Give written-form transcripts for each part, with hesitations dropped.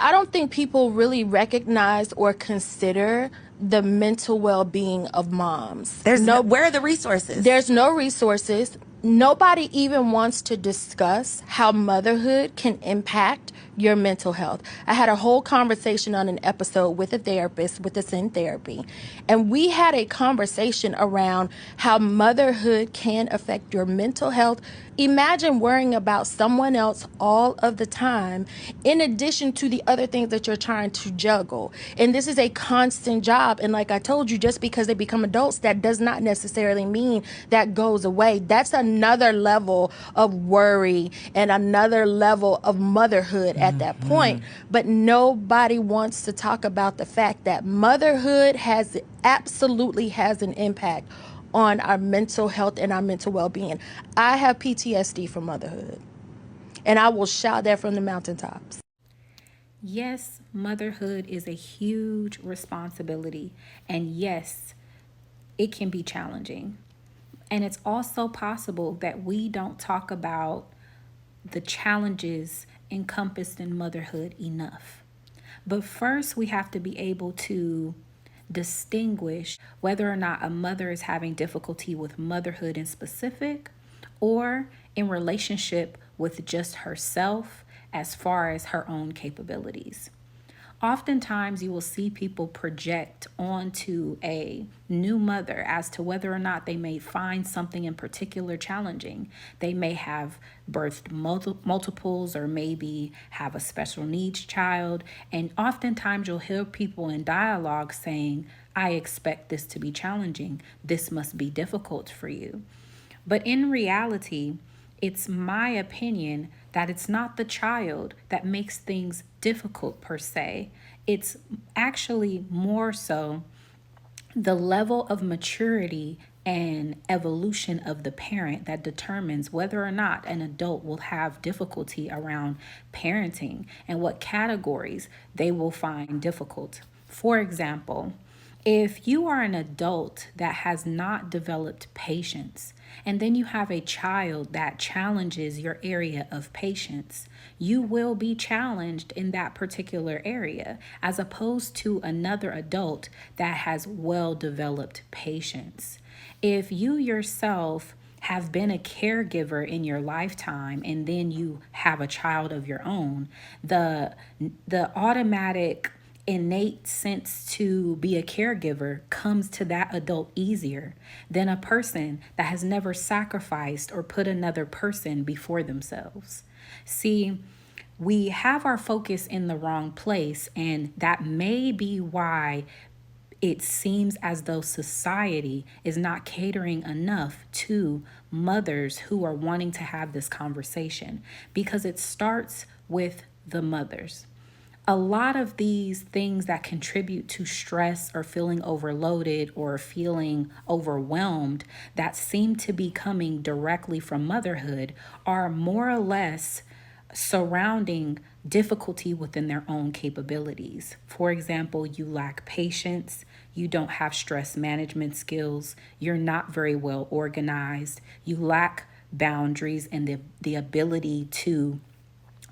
I don't think people really recognize or consider the mental well-being of moms. Where are the resources? There's no resources. Nobody even wants to discuss how motherhood can impact your mental health. I had a whole conversation on an episode with a therapist with us in therapy, and we had a conversation around how motherhood can affect your mental health. Imagine worrying about someone else all of the time, in addition to the other things that you're trying to juggle. And this is a constant job. And like I told you, just because they become adults, that does not necessarily mean that goes away. That's another level of worry and another level of motherhood at that point. But nobody wants to talk about the fact that motherhood absolutely has an impact on our mental health and our mental well-being. I have PTSD from motherhood, and I will shout that from the mountaintops. Yes, motherhood is a huge responsibility, and yes, it can be challenging. And it's also possible that we don't talk about the challenges encompassed in motherhood enough. But first, we have to be able to distinguish whether or not a mother is having difficulty with motherhood in specific or in relationship with just herself as far as her own capabilities. Oftentimes, you will see people project onto a new mother as to whether or not they may find something in particular challenging. They may have birthed multiples or maybe have a special needs child. And oftentimes, you'll hear people in dialogue saying, I expect this to be challenging. This must be difficult for you. But in reality, it's my opinion that it's not the child that makes things difficult per se. It's actually more so the level of maturity and evolution of the parent that determines whether or not an adult will have difficulty around parenting and what categories they will find difficult. For example, if you are an adult that has not developed patience, and then you have a child that challenges your area of patience, you will be challenged in that particular area, as opposed to another adult that has well developed patience. If you yourself have been a caregiver in your lifetime and then you have a child of your own, the automatic innate sense to be a caregiver comes to that adult easier than a person that has never sacrificed or put another person before themselves. See, we have our focus in the wrong place, and that may be why it seems as though society is not catering enough to mothers who are wanting to have this conversation, because it starts with the mothers. A lot of these things that contribute to stress or feeling overloaded or feeling overwhelmed that seem to be coming directly from motherhood are more or less surrounding difficulty within their own capabilities. For example, you lack patience, you don't have stress management skills, you're not very well organized, you lack boundaries and the ability to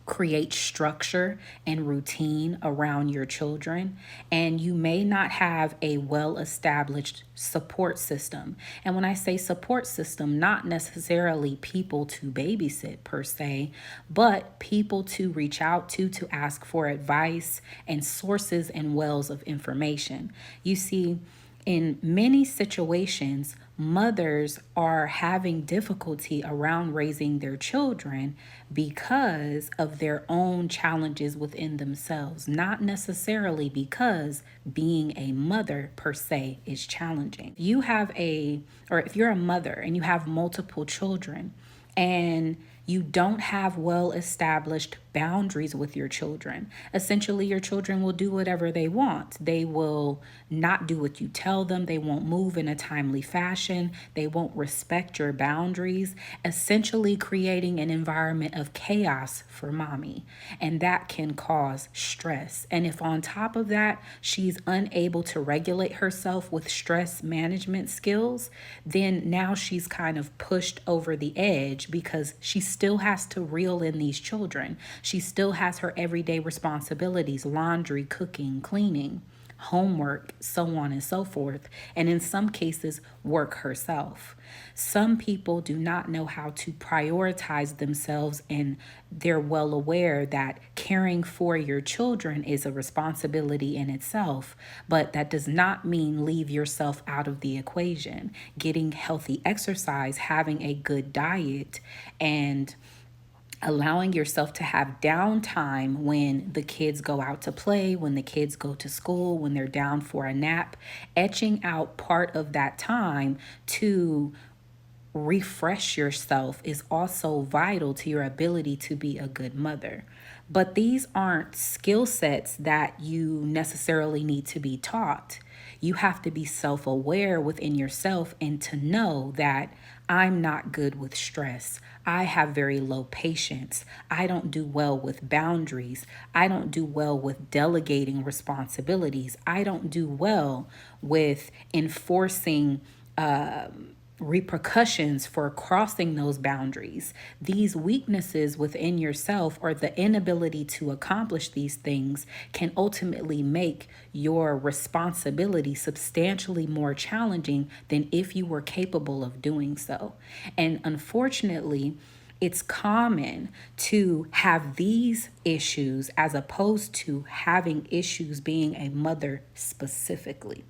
create structure and routine around your children, and you may not have a well-established support system. And when I say support system, not necessarily people to babysit per se, but people to reach out to ask for advice and sources and wells of information. You see, in many situations, mothers are having difficulty around raising their children because of their own challenges within themselves, not necessarily because being a mother per se is challenging. If you're a mother and you have multiple children and you don't have well established boundaries with your children. Essentially, your children will do whatever they want. They will not do what you tell them. They won't move in a timely fashion. They won't respect your boundaries, essentially creating an environment of chaos for mommy. And that can cause stress. And if on top of that, she's unable to regulate herself with stress management skills, then now she's kind of pushed over the edge because she's still has to reel in these children. She still has her everyday responsibilities, laundry, cooking, cleaning, homework, so on and so forth, and in some cases, work herself. Some people do not know how to prioritize themselves, and they're well aware that caring for your children is a responsibility in itself, but that does not mean leave yourself out of the equation. Getting healthy exercise, having a good diet, and allowing yourself to have downtime when the kids go out to play, when the kids go to school, when they're down for a nap, etching out part of that time to refresh yourself is also vital to your ability to be a good mother. But these aren't skill sets that you necessarily need to be taught. You have to be self aware within yourself and to know that I'm not good with stress. I have very low patience. I don't do well with boundaries. I don't do well with delegating responsibilities. I don't do well with enforcing repercussions for crossing those boundaries. These weaknesses within yourself or the inability to accomplish these things can ultimately make your responsibility substantially more challenging than if you were capable of doing so. And unfortunately, it's common to have these issues as opposed to having issues being a mother specifically.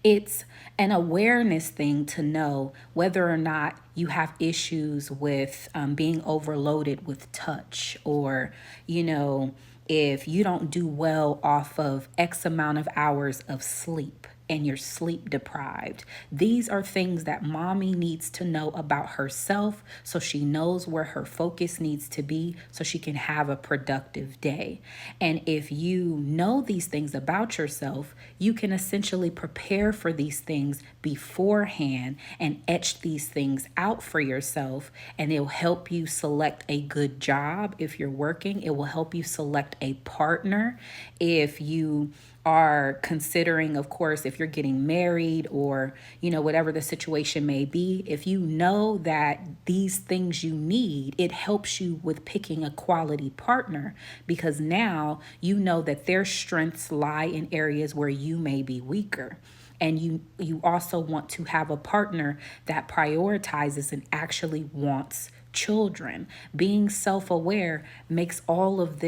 It's an awareness thing to know whether or not you have issues with being overloaded with touch, or, if you don't do well off of X amount of hours of sleep and you're sleep deprived. These are things that mommy needs to know about herself so she knows where her focus needs to be so she can have a productive day. And if you know these things about yourself, you can essentially prepare for these things beforehand and etch these things out for yourself. And it'll help you select a good job if you're working. It will help you select a partner if you are considering, of course, if you're getting married or, whatever the situation may be. If you know that these things you need, it helps you with picking a quality partner, because now you know that their strengths lie in areas where you may be weaker. And you also want to have a partner that prioritizes and actually wants children. Being self-aware makes all of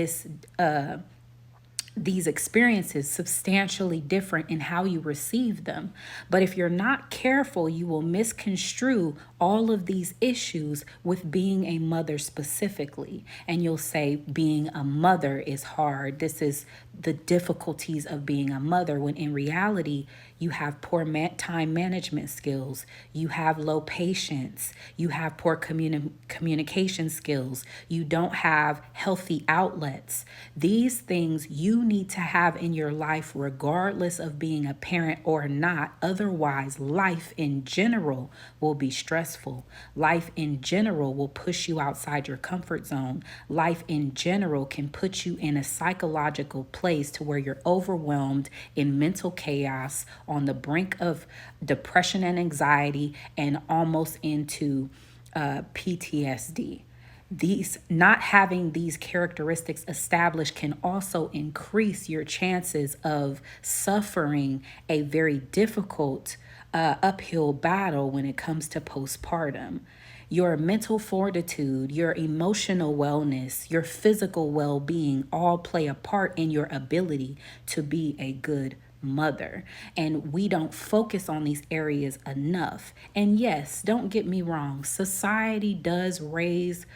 these experiences substantially different in how you receive them. But if you're not careful, you will misconstrue all of these issues with being a mother specifically. And you'll say being a mother is hard. This is the difficulties of being a mother, when in reality, you have poor time management skills, you have low patience, you have poor communication skills, you don't have healthy outlets. These things you need to have in your life regardless of being a parent or not. Otherwise, life in general will be stressful. Life in general will push you outside your comfort zone. Life in general can put you in a psychological place to where you're overwhelmed in mental chaos, on the brink of depression and anxiety, and almost into PTSD. These not having these characteristics established can also increase your chances of suffering a very difficult uphill battle when it comes to postpartum. Your mental fortitude, your emotional wellness, your physical well-being all play a part in your ability to be a good mother. And we don't focus on these areas enough. And yes, don't get me wrong, society does raise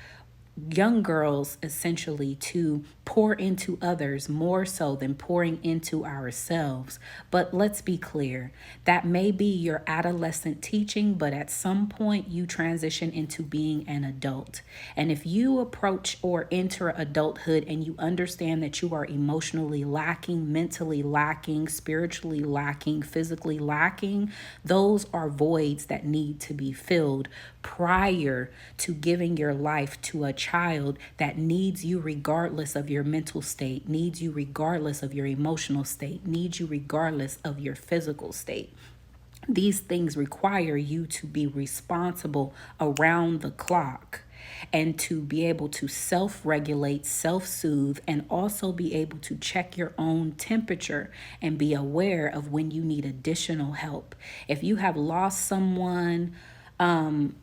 young girls essentially to pour into others more so than pouring into ourselves. But let's be clear, that may be your adolescent teaching, but at some point you transition into being an adult. And if you approach or enter adulthood and you understand that you are emotionally lacking, mentally lacking, spiritually lacking, physically lacking, those are voids that need to be filled prior to giving your life to a child that needs you regardless of your mental state, needs you regardless of your emotional state, needs you regardless of your physical state. These things require you to be responsible around the clock. and to be able to self regulate, self soothe, and also be able to check your own temperature and be aware of when you need additional help. If you have lost someone,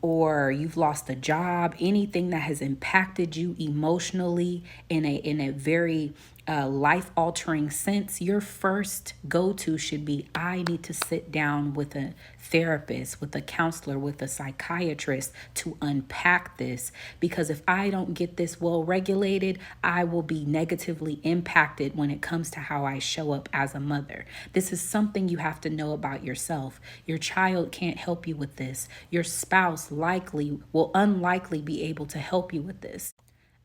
or you've lost a job, anything that has impacted you emotionally in a very life altering sense, your first go to should be, I need to sit down with a therapist, with a counselor, with a psychiatrist to unpack this. Because if I don't get this well regulated, I will be negatively impacted when it comes to how I show up as a mother. This is something you have to know about yourself. Your child can't help you with this. Your spouse likely will unlikely be able to help you with this.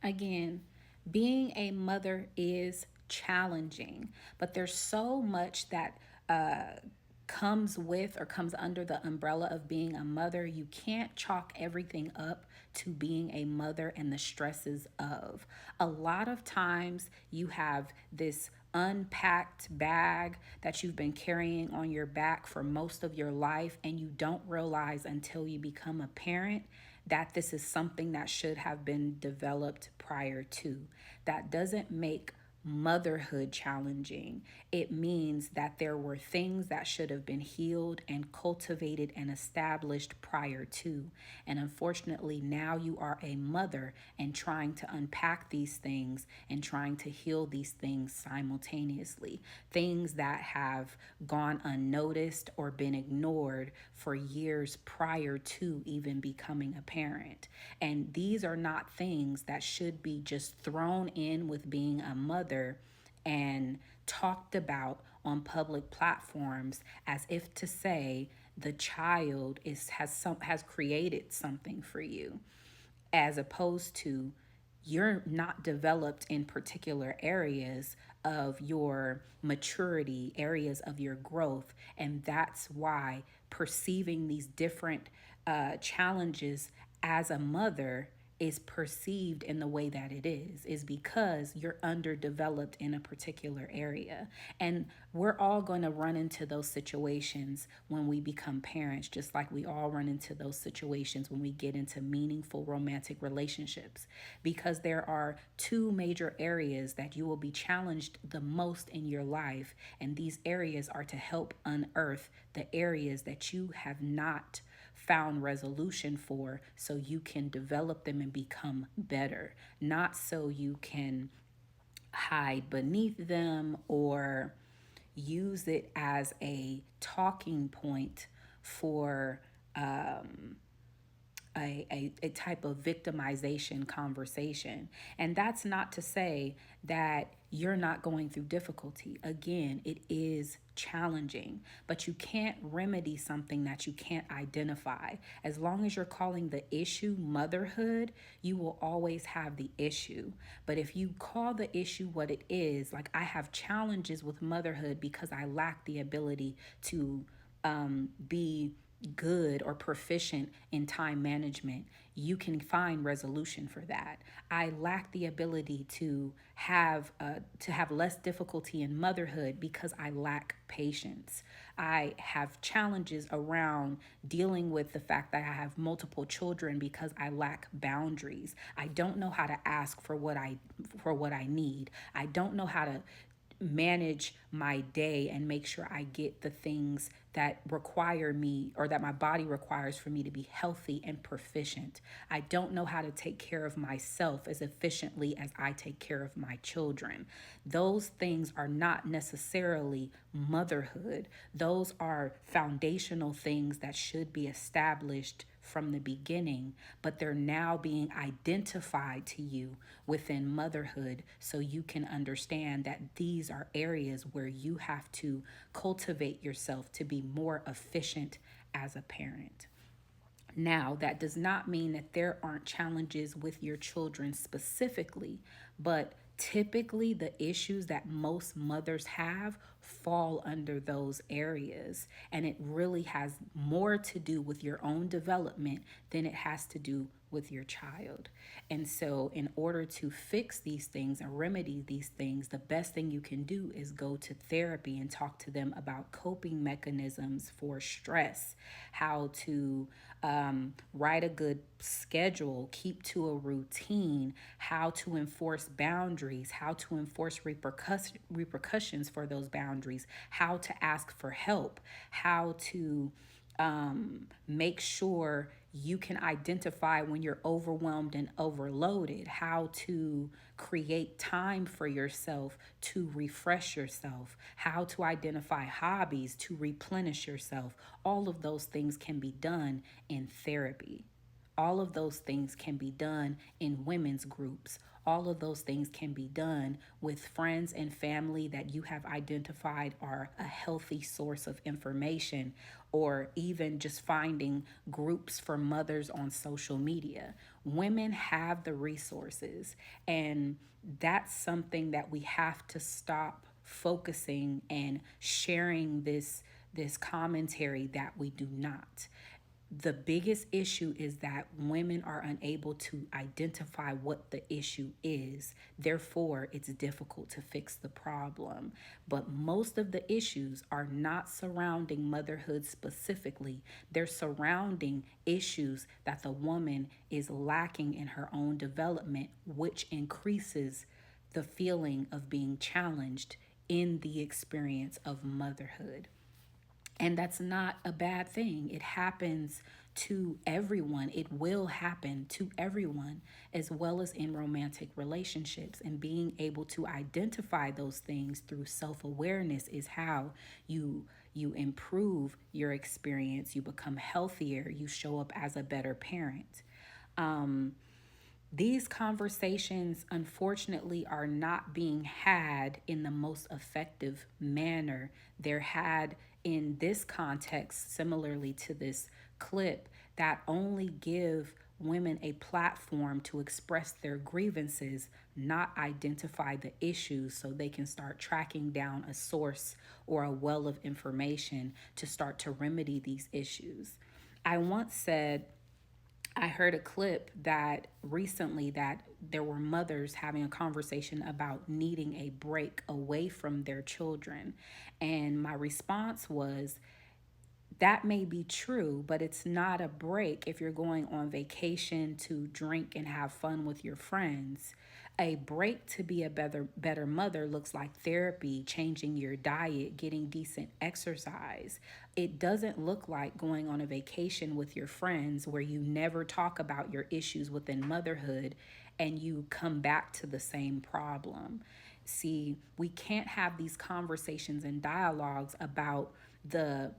Again, being a mother is challenging, but there's so much that comes with or comes under the umbrella of being a mother. You can't chalk everything up to being a mother and the stresses of. A lot of times you have this unpacked bag that you've been carrying on your back for most of your life, and you don't realize until you become a parent that this is something that should have been developed prior to. That doesn't make motherhood challenging. It means that there were things that should have been healed and cultivated and established prior to. And unfortunately, now you are a mother and trying to unpack these things and trying to heal these things simultaneously. Things that have gone unnoticed or been ignored for years prior to even becoming a parent. And these are not things that should be just thrown in with being a mother and talked about on public platforms as if to say the child has created something for you, as opposed to you're not developed in particular areas of your maturity, areas of your growth. And that's why perceiving these different challenges as a mother is perceived in the way that it is because you're underdeveloped in a particular area. And we're all going to run into those situations when we become parents, just like we all run into those situations when we get into meaningful romantic relationships, because there are two major areas that you will be challenged the most in your life. And these areas are to help unearth the areas that you have not found resolution for, so you can develop them and become better, not so you can hide beneath them or use it as a talking point for a type of victimization conversation. And that's not to say that you're not going through difficulty. Again, it is challenging, but you can't remedy something that you can't identify. As long as you're calling the issue motherhood, you will always have the issue. But if you call the issue what it is, like I have challenges with motherhood because I lack the ability to be good or proficient in time management, you can find resolution for that. I lack the ability to have less difficulty in motherhood because I lack patience. I have challenges around dealing with the fact that I have multiple children because I lack boundaries. I don't know how to ask for what I need. I don't know how to manage my day and make sure I get the things that require me or that my body requires for me to be healthy and proficient. I don't know how to take care of myself as efficiently as I take care of my children. Those things are not necessarily motherhood. Those are foundational things that should be established from the beginning, but they're now being identified to you within motherhood, so you can understand that these are areas where you have to cultivate yourself to be more efficient as a parent. Now, that does not mean that there aren't challenges with your children specifically, but typically the issues that most mothers have fall under those areas. And it really has more to do with your own development than it has to do with your child. And so, in order to fix these things and remedy these things, the best thing you can do is go to therapy and talk to them about coping mechanisms for stress, how to write a good schedule, keep to a routine, how to enforce boundaries, how to enforce repercussions for those boundaries, how to ask for help, how to make sure you can identify when you're overwhelmed and overloaded, how to create time for yourself to refresh yourself, how to identify hobbies to replenish yourself. All of those things can be done in therapy. All of those things can be done in women's groups. All of those things can be done with friends and family that you have identified are a healthy source of information, or even just finding groups for mothers on social media. Women have the resources, and that's something that we have to stop focusing and sharing this commentary that we do not. The biggest issue is that women are unable to identify what the issue is. Therefore, it's difficult to fix the problem. But most of the issues are not surrounding motherhood specifically. They're surrounding issues that the woman is lacking in her own development, which increases the feeling of being challenged in the experience of motherhood. And that's not a bad thing. It happens to everyone. It will happen to everyone, as well as in romantic relationships. And being able to identify those things through self-awareness is how you improve your experience, you become healthier, you show up as a better parent. These conversations, unfortunately, are not being had in the most effective manner. They're had in this context, similarly to this clip, that only give women a platform to express their grievances, not identify the issues so they can start tracking down a source or a well of information to start to remedy these issues. I once said, I heard a clip that recently that there were mothers having a conversation about needing a break away from their children. And my response was, that may be true, but it's not a break if you're going on vacation to drink and have fun with your friends. A break to be a better mother looks like therapy, changing your diet, getting decent exercise. It doesn't look like going on a vacation with your friends where you never talk about your issues within motherhood and you come back to the same problem. See, we can't have these conversations and dialogues about the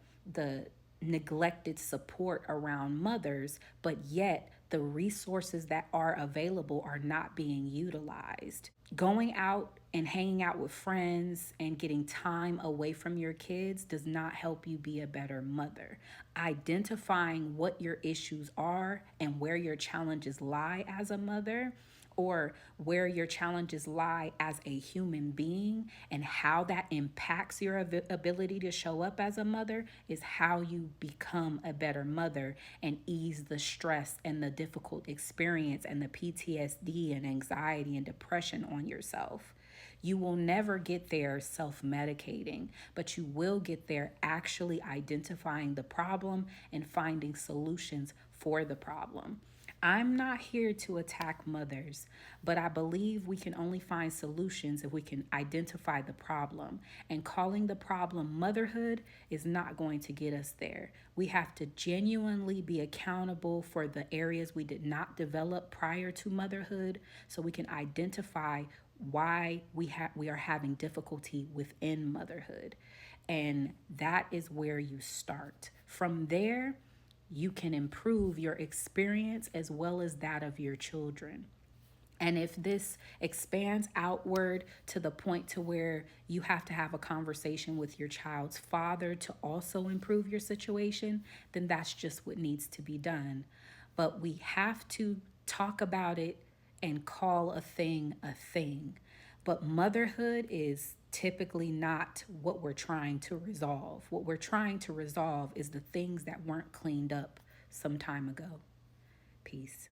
neglected support around mothers, but yet the resources that are available are not being utilized. Going out and hanging out with friends and getting time away from your kids does not help you be a better mother. Identifying what your issues are and where your challenges lie as a mother, or where your challenges lie as a human being and how that impacts your ability to show up as a mother, is how you become a better mother and ease the stress and the difficult experience and the PTSD and anxiety and depression on yourself. You will never get there self-medicating, but you will get there actually identifying the problem and finding solutions for the problem. I'm not here to attack mothers, but I believe we can only find solutions if we can identify the problem. And calling the problem motherhood is not going to get us there. We have to genuinely be accountable for the areas we did not develop prior to motherhood, so we can identify why we are having difficulty within motherhood. And that is where you start. From there, you can improve your experience as well as that of your children. And if this expands outward to the point to where you have to have a conversation with your child's father to also improve your situation, then that's just what needs to be done. But we have to talk about it and call a thing a thing. But motherhood is typically not what we're trying to resolve. What we're trying to resolve is the things that weren't cleaned up some time ago. Peace.